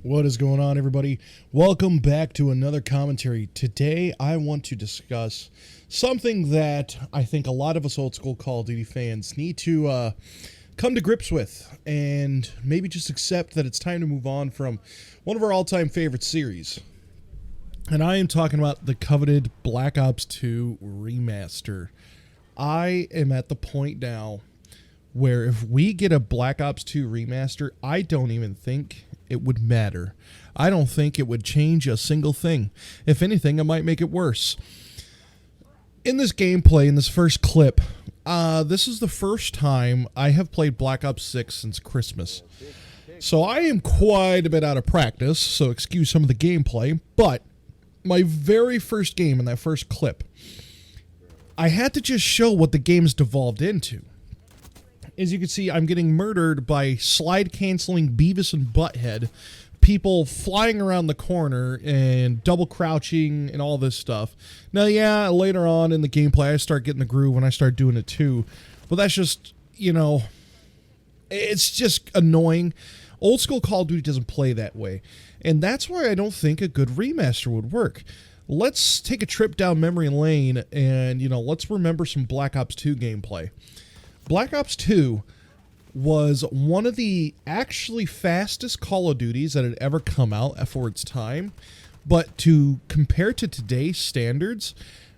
What is going on, everybody? Welcome back to another commentary. Today, I want to discuss something that I think a lot of us old school Call of Duty fans need to come to grips with, and maybe just accept that it's time to move on from one of our all-time favorite series. And I am talking about the coveted Black Ops 2 Remaster. I am at the point now where if we get a Black Ops 2 Remaster, I don't even think it would matter. I don't think it would change a single thing. If anything, it might make it worse. In this gameplay, in this first clip, this is the first time I have played Black Ops 6 since Christmas. So I am quite a bit out of practice, so excuse some of the gameplay, but my very first game in that first clip, I had to just show what the game's devolved into. As you can see, I'm getting murdered by slide-canceling Beavis and Butthead, people flying around the corner and double crouching and all this stuff. Now, yeah, later on in the gameplay, I start getting the groove when I start doing it too. But that's just, you know, it's just annoying. Old school Call of Duty doesn't play that way. And that's why I don't think a good remaster would work. Let's take a trip down memory lane and, you know, let's remember some Black Ops 2 gameplay. Black Ops 2 was one of the actually fastest Call of Duties that had ever come out for its time, but to compare to today's standards,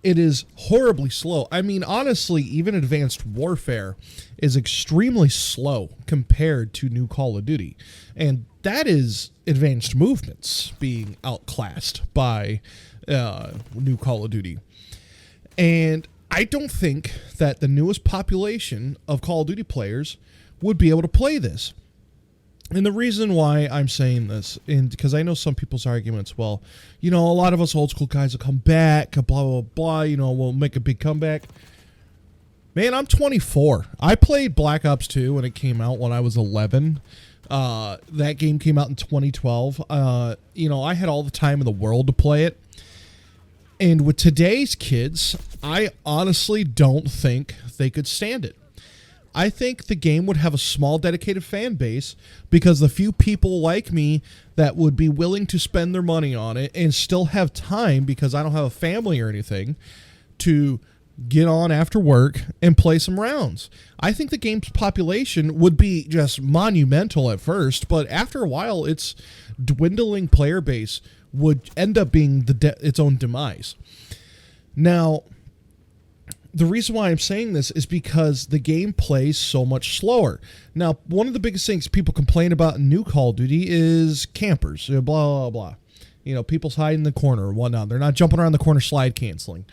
it is horribly slow. I mean, honestly, even Advanced Warfare is extremely slow compared to new Call of Duty, and that is Advanced Movements being outclassed by new Call of Duty. And I don't think that the newest population of Call of Duty players would be able to play this. And the reason why I'm saying this, and because I know some people's arguments, well, you know, a lot of us old school guys will come back, blah, blah, blah, you know, we'll make a big comeback. Man, I'm 24. I played Black Ops 2 when it came out when I was 11. That game came out in 2012. You know, I had all the time in the world to play it. And with today's kids, I honestly don't think they could stand it. I think the game would have a small dedicated fan base because the few people like me that would be willing to spend their money on it and still have time because I don't have a family or anything to get on after work and play some rounds. I think the game's population would be just monumental at first, but after a while, its dwindling player base would end up being its own demise. Now, the reason why I'm saying this is because the game plays so much slower. Now, one of the biggest things people complain about in new Call of Duty is campers, blah, blah, blah. You know, people's hiding in the corner or whatnot. They're not jumping around the corner slide canceling.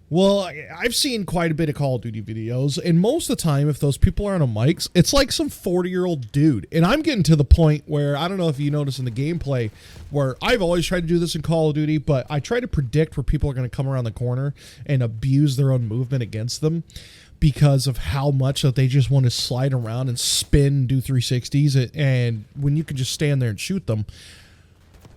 Well, I've seen quite a bit of Call of Duty videos, and most of the time, if those people are on mics, it's like some 40-year-old dude. And I'm getting to the point where, I don't know if you notice in the gameplay, where I've always tried to do this in Call of Duty, but I try to predict where people are going to come around the corner and abuse their own movement against them because of how much that they just want to slide around and spin, do 360s, and when you can just stand there and shoot them.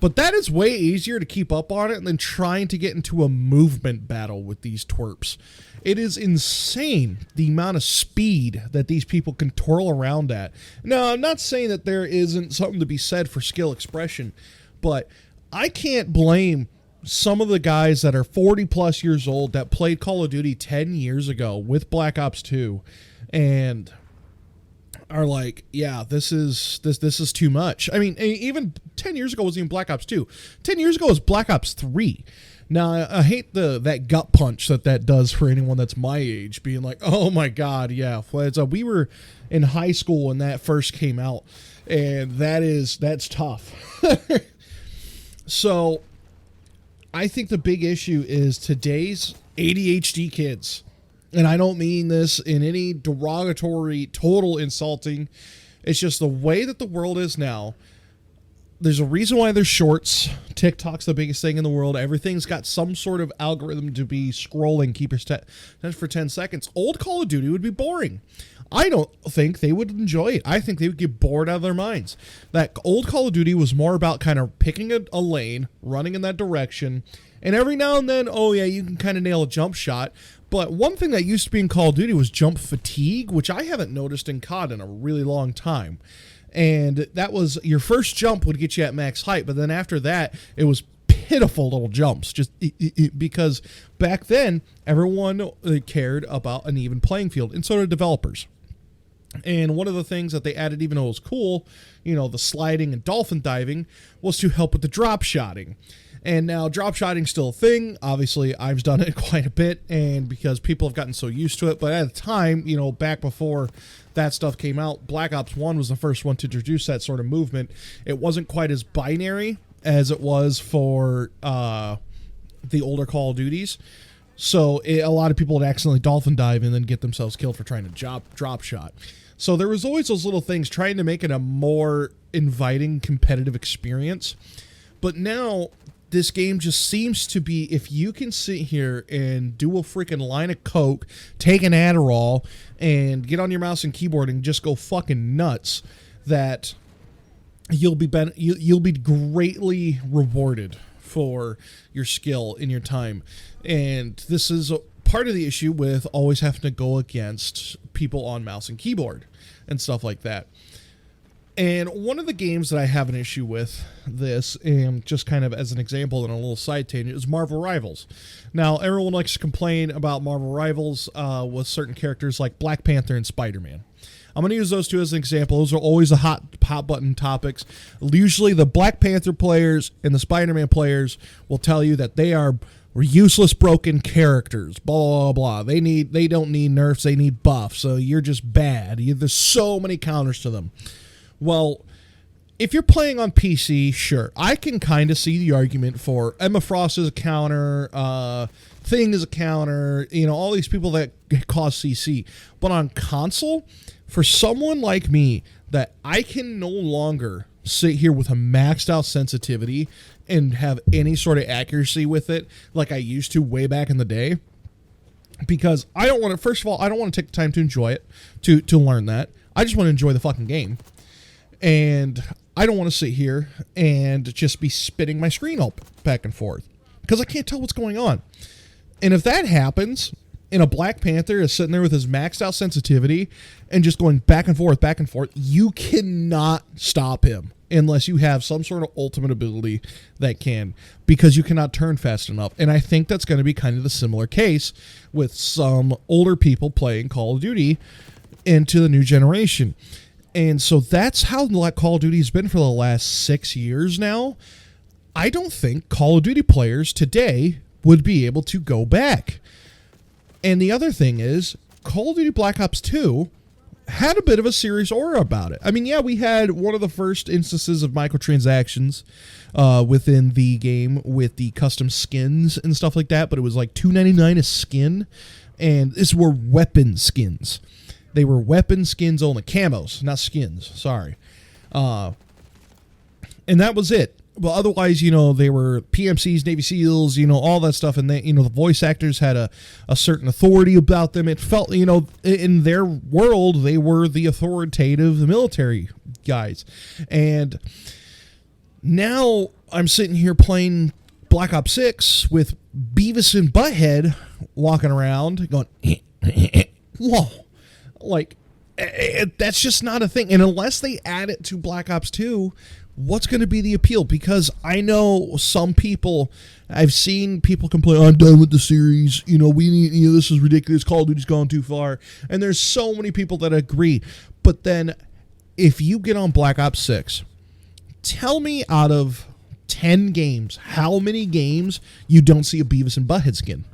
But that is way easier to keep up on it than trying to get into a movement battle with these twerps. It is insane the amount of speed that these people can twirl around at. Now, I'm not saying that there isn't something to be said for skill expression, but I can't blame some of the guys that are 40 plus years old that played Call of Duty 10 years ago with Black Ops 2 and are like, yeah, this is too much. I mean, even 10 years ago wasn't even Black Ops 2. 10 years ago was Black Ops 3. Now, I hate that gut punch that does for anyone that's my age, being like, oh my God, yeah. We were in high school when that first came out, and that's tough. So, I think the big issue is today's ADHD kids. And I don't mean this in any derogatory, total insulting. It's just the way that the world is now. There's a reason why there's shorts. TikTok's the biggest thing in the world. Everything's got some sort of algorithm to be scrolling, keep your for 10 seconds. Old Call of Duty would be boring. I don't think they would enjoy it. I think they would get bored out of their minds. That old Call of Duty was more about kind of picking a lane, running in that direction, and every now and then, oh yeah, you can kind of nail a jump shot. But one thing that used to be in Call of Duty was jump fatigue, which I haven't noticed in COD in a really long time. And that was your first jump would get you at max height, but then after that, it was pitiful little jumps, just because back then everyone cared about an even playing field, and so did developers. And one of the things that they added, even though it was cool, the sliding and dolphin diving, was to help with the drop shotting. And now drop shotting's still a thing. Obviously, I've done it quite a bit, and because people have gotten so used to it. But at the time, back before that stuff came out, Black Ops 1 was the first one to introduce that sort of movement. It wasn't quite as binary as it was for the older Call of Duties. So a lot of people would accidentally dolphin dive and then get themselves killed for trying to drop shot. So there was always those little things trying to make it a more inviting competitive experience. But now this game just seems to be, if you can sit here and do a freaking line of coke, take an Adderall, and get on your mouse and keyboard and just go fucking nuts, that you'll be greatly rewarded for your skill in your time. And this is part of the issue with always having to go against people on mouse and keyboard and stuff like that. And one of the games that I have an issue with this, and just kind of as an example and a little side tangent, is Marvel Rivals. Now, everyone likes to complain about Marvel Rivals with certain characters like Black Panther and Spider-Man. I'm going to use those two as an example. Those are always the hot button topics. Usually the Black Panther players and the Spider-Man players will tell you that they are useless, broken characters, blah, blah, blah. They don't need nerfs, they need buffs, so you're just bad. There's so many counters to them. Well, if you're playing on PC, sure, I can kind of see the argument for Emma Frost as a counter, Thing as a counter, all these people that cause CC. But on console, for someone like me, that I can no longer sit here with a maxed out sensitivity and have any sort of accuracy with it like I used to way back in the day, because I don't want to, first of all, I don't want to take the time to enjoy it, to learn that. I just want to enjoy the fucking game. And I don't want to sit here and just be spitting my screen up back and forth because I can't tell what's going on. And if that happens, and a Black Panther is sitting there with his maxed out sensitivity and just going back and forth, you cannot stop him unless you have some sort of ultimate ability that can, because you cannot turn fast enough. And I think that's going to be kind of the similar case with some older people playing Call of Duty into the new generation. And so that's how Call of Duty has been for the last 6 years now. I don't think Call of Duty players today would be able to go back. And the other thing is, Call of Duty Black Ops 2 had a bit of a serious aura about it. I mean, yeah, we had one of the first instances of microtransactions within the game with the custom skins and stuff like that, but it was like $2.99 a skin, and these were weapon skins. They were weapon skins only. Camos, not skins. Sorry. And that was it. But otherwise, they were PMCs, Navy SEALs, all that stuff. And they, the voice actors had a certain authority about them. It felt, in their world, they were the authoritative military guys. And now I'm sitting here playing Black Ops 6 with Beavis and Butthead walking around going, whoa. Like, that's just not a thing. And unless they add it to Black Ops 2, what's going to be the appeal? Because I know some people, I've seen people complain, I'm done with the series. We need, this is ridiculous. Call of Duty's gone too far. And there's so many people that agree. But then if you get on Black Ops 6, tell me out of 10 games, how many games you don't see a Beavis and Butthead skin?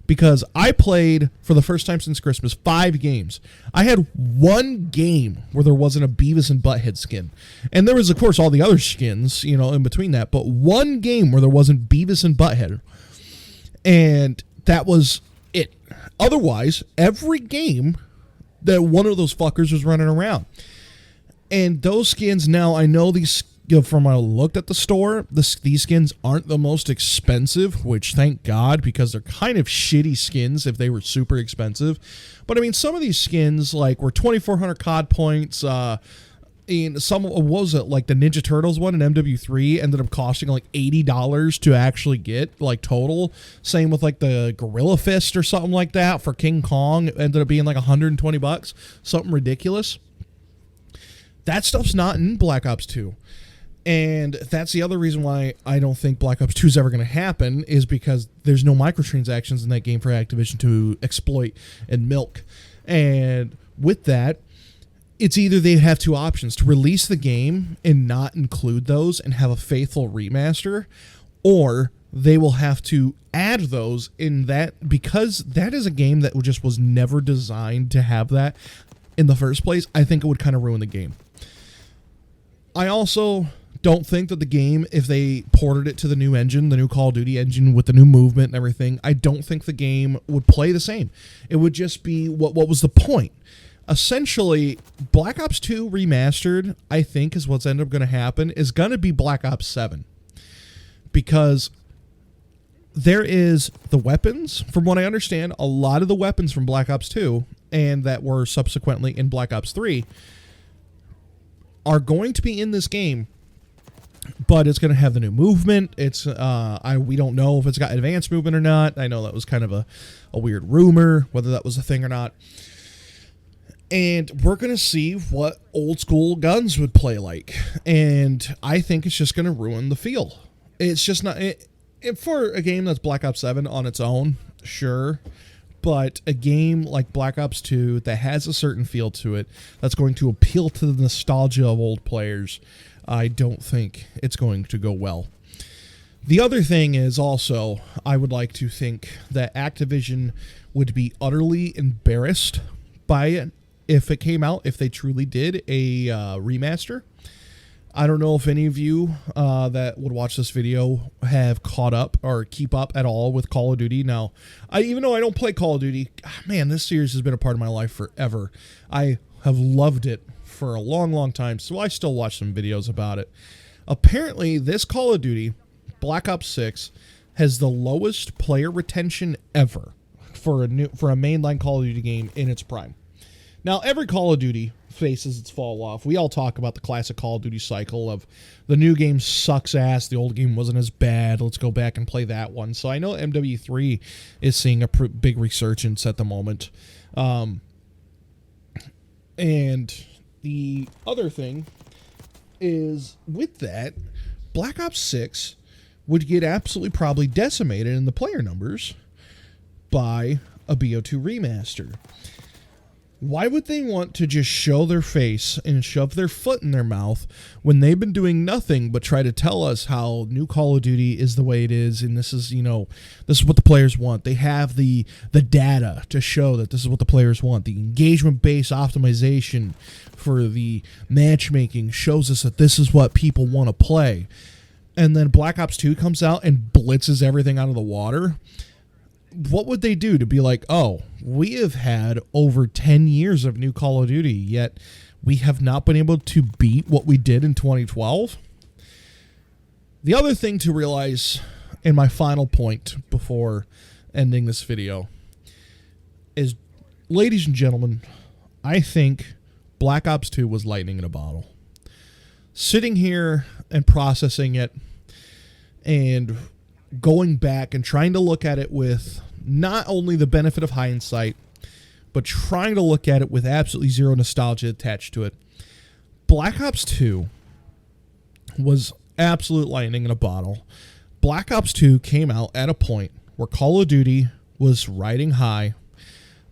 Because I played, for the first time since Christmas, 5 games. I had one game where there wasn't a Beavis and Butthead skin. And there was, of course, all the other skins, in between that. But one game where there wasn't Beavis and Butthead. And that was it. Otherwise, every game that one of those fuckers was running around. And those skins, now I know these, from when I looked at the store, these skins aren't the most expensive, which thank God, because they're kind of shitty skins if they were super expensive. But I mean, some of these skins were 2,400 COD points. And some, what was it, like the Ninja Turtles one in MW3 ended up costing like $80 to actually get, total. Same with the Gorilla Fist or something like that for King Kong. It ended up being like $120, something ridiculous. That stuff's not in Black Ops 2. And that's the other reason why I don't think Black Ops 2 is ever going to happen, is because there's no microtransactions in that game for Activision to exploit and milk. And with that, it's either they have two options: to release the game and not include those and have a faithful remaster, or they will have to add those in that, because that is a game that just was never designed to have that in the first place. I think it would kind of ruin the game. I also don't think that the game, if they ported it to the new engine, the new Call of Duty engine with the new movement and everything, I don't think the game would play the same. It would just be, what was the point? Essentially, Black Ops 2 Remastered, I think, is what's ended up going to happen, is going to be Black Ops 7. Because there is the weapons, from what I understand, a lot of the weapons from Black Ops 2, and that were subsequently in Black Ops 3, are going to be in this game, but it's going to have the new movement. It's we don't know if it's got advanced movement or not. I know that was kind of a weird rumor, whether that was a thing or not. And we're going to see what old school guns would play like. And I think it's just going to ruin the feel. It's just not... for a game that's Black Ops 7 on its own, sure. But a game like Black Ops 2 that has a certain feel to it, that's going to appeal to the nostalgia of old players, I don't think it's going to go well. The other thing is also, I would like to think that Activision would be utterly embarrassed by it if it came out, if they truly did a remaster. I don't know if any of you that would watch this video have caught up or keep up at all with Call of Duty. Now, even though I don't play Call of Duty, man, this series has been a part of my life forever. I have loved it for a long, long time, so I still watch some videos about it. Apparently, this Call of Duty, Black Ops 6, has the lowest player retention ever for a mainline Call of Duty game in its prime. Now, every Call of Duty faces its fall off. We all talk about the classic Call of Duty cycle of the new game sucks ass, the old game wasn't as bad, let's go back and play that one. So I know MW3 is seeing a big resurgence at the moment. And the other thing is, with that, Black Ops 6 would get absolutely probably decimated in the player numbers by a Bo2 remaster. Why would they want to just show their face and shove their foot in their mouth when they've been doing nothing but try to tell us how new Call of Duty is the way it is, and this is, this is what the players want. They have the data to show that this is what the players want. The engagement-based optimization for the matchmaking shows us that this is what people want to play. And then Black Ops 2 comes out and blitzes everything out of the water. What would they do to be like, oh, we have had over 10 years of new Call of Duty, yet we have not been able to beat what we did in 2012? The other thing to realize, and my final point before ending this video, is, ladies and gentlemen, I think Black Ops 2 was lightning in a bottle. Sitting here and processing it and going back and trying to look at it with not only the benefit of hindsight, but trying to look at it with absolutely zero nostalgia attached to it. Black Ops 2 was absolute lightning in a bottle. Black Ops 2 came out at a point where Call of Duty was riding high.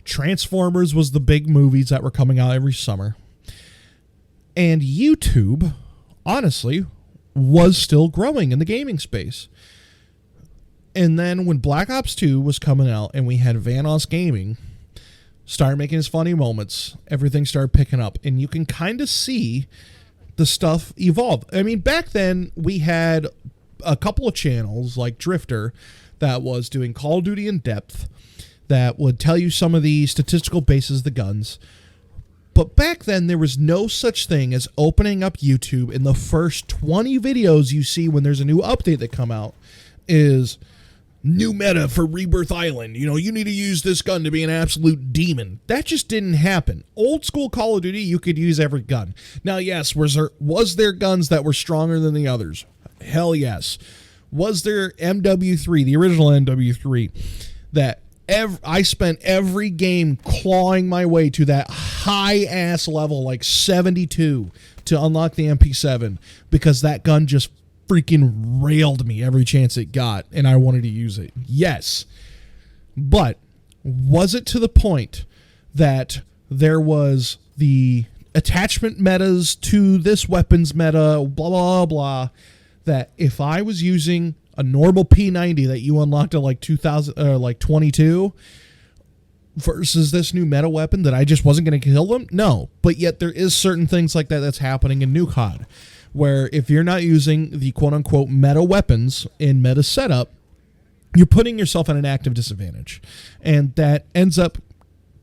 Transformers was the big movies that were coming out every summer. And YouTube, honestly, was still growing in the gaming space. And then when Black Ops 2 was coming out and we had Vanoss Gaming start making his funny moments, everything started picking up. And you can kind of see the stuff evolve. I mean, back then we had a couple of channels like Drifter that was doing Call of Duty in depth that would tell you some of the statistical bases of the guns. But back then, there was no such thing as opening up YouTube and the first 20 videos you see when there's a new update that come out is new meta for Rebirth Island. You need to use this gun to be an absolute demon. That just didn't happen. Old school Call of Duty, you could use every gun. Now, yes, was there guns that were stronger than the others? Hell yes. Was there MW3, the original MW3, that I spent every game clawing my way to that high-ass level, like 72, to unlock the MP7 because that gun just freaking railed me every chance it got and I wanted to use it. Yes. But was it to the point that there was the attachment metas to this weapons meta, blah, blah, blah, that if I was using a normal P90 that you unlocked at like 22 versus this new meta weapon that I just wasn't going to kill them? No. But yet there is certain things like that that's happening in New COD, where if you're not using the quote-unquote meta weapons in meta setup, you're putting yourself at an active disadvantage. And that ends up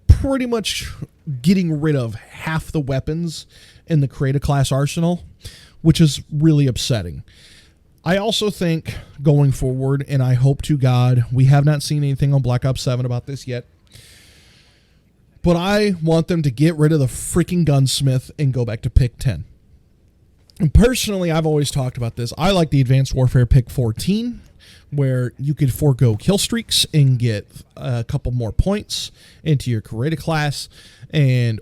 pretty much getting rid of half the weapons in the create a class arsenal, which is really upsetting. I also think going forward, and I hope to God, we have not seen anything on Black Ops 7 about this yet, but I want them to get rid of the freaking gunsmith and go back to pick 10. And personally, I've always talked about this. I like the Advanced Warfare pick 14, where you could forego kill streaks and get a couple more points into your creative class,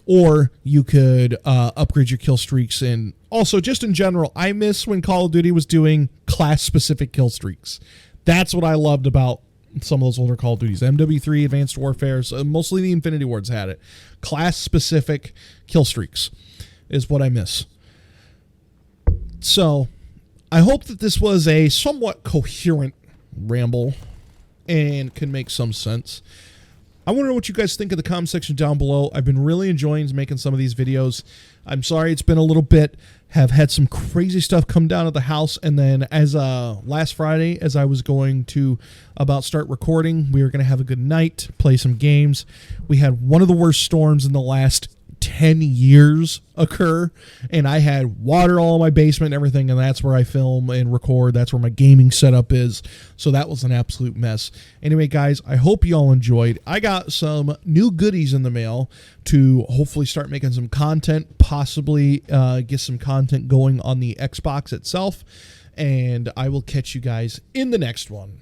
or you could upgrade your kill streaks. And also, just in general, I miss when Call of Duty was doing class-specific kill streaks. That's what I loved about some of those older Call of Duties. MW3, Advanced Warfare, mostly the Infinity Wards had it. Class-specific kill streaks is what I miss. So, I hope that this was a somewhat coherent ramble and can make some sense. I want to know what you guys think in the comment section down below. I've been really enjoying making some of these videos. I'm sorry it's been a little bit. Have had some crazy stuff come down at the house, and then as last Friday, as I was going to about start recording, we were going to have a good night, play some games. We had one of the worst storms in the last 10 years occur, and I had water all in my basement and everything, and that's where I film and record. That's where my gaming setup is. So that was an absolute mess. Anyway, guys, I hope you all enjoyed. I got some new goodies in the mail to hopefully start making some content, possibly get some content going on the Xbox itself, and I will catch you guys in the next one.